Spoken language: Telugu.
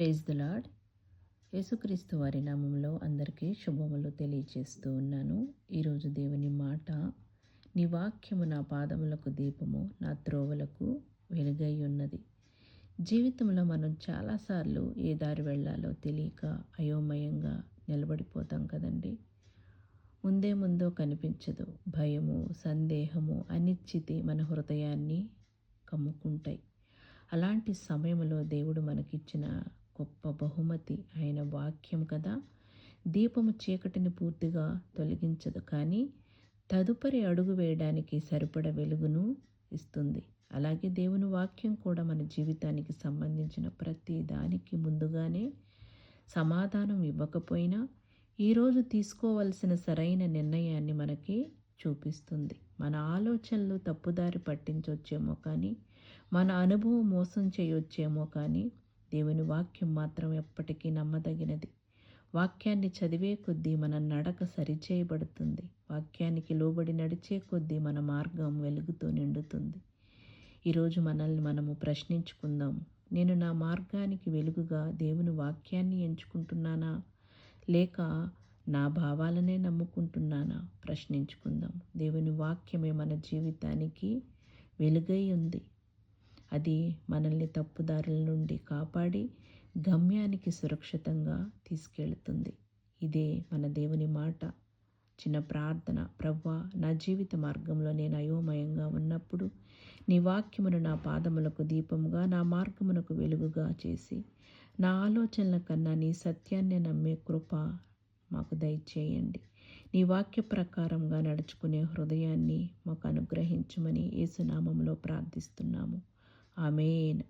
Praise the lord. యేసుక్రీస్తు వారి నామంలో అందరికీ శుభములు తెలియచేస్తూ ఉన్నాను. ఈరోజు దేవుని మాట, నీ వాక్యము నా పాదములకు దీపము, నా త్రోవలకు వెలుగై ఉన్నది. జీవితంలో మనం చాలాసార్లు ఏ దారి వెళ్ళాలో తెలియక అయోమయంగా నిలబడిపోతాం కదండి. ముందో కనిపించదు. భయము, సందేహము, అనిశ్చితి మన హృదయాన్ని కమ్ముకుంటాయి. అలాంటి సమయంలో దేవుడు మనకిచ్చిన గొప్ప బహుమతి ఆయన వాక్యం కదా. దీపము చీకటిని పూర్తిగా తొలగించదు, కానీ తదుపరి అడుగు వేయడానికి సరిపడ వెలుగును ఇస్తుంది. అలాగే దేవుని వాక్యం కూడా మన జీవితానికి సంబంధించిన ప్రతి దానికి ముందుగానే సమాధానం ఇవ్వకపోయినా ఈరోజు తీసుకోవలసిన సరైన నిర్ణయాన్ని మనకి చూపిస్తుంది. మన ఆలోచనలు తప్పుదారి పట్టించవచ్చేమో, కానీ మన అనుభవం మోసం చేయొచ్చేమో, కానీ దేవుని వాక్యం మాత్రం ఎప్పటికీ నమ్మదగినది. వాక్యాన్ని చదివే కొద్దీ మన నడక సరిచేయబడుతుంది. వాక్యానికి లోబడి నడిచే కొద్దీ మన మార్గం వెలుగుతో నిండుతుంది. ఈరోజు మనల్ని మనము ప్రశ్నించుకుందాము. నేను నా మార్గానికి వెలుగుగా దేవుని వాక్యాన్ని ఎంచుకుంటున్నానా, లేక నా భావాలనే నమ్ముకుంటున్నానా? ప్రశ్నించుకుందాం. దేవుని వాక్యమే మన జీవితానికి వెలుగై ఉంది. అది మనల్ని తప్పుదారుల నుండి కాపాడి గమ్యానికి సురక్షితంగా తీసుకెళ్తుంది. ఇదే మన దేవుని మాట. చిన్న ప్రార్థన. ప్రభువా, నా జీవిత మార్గంలో నేను అయోమయంగా ఉన్నప్పుడు నీ వాక్యమును నా పాదములకు దీపముగా, నా మార్గమునకు వెలుగుగా చేసి, నా ఆలోచనల కన్నా నీ సత్యాన్ని నమ్మే కృప మాకు దయచేయండి. నీ వాక్య ప్రకారంగా నడుచుకునే హృదయాన్ని మాకు అనుగ్రహించమని యేసు నామములో ప్రార్థిస్తున్నాము. ఆమేన్.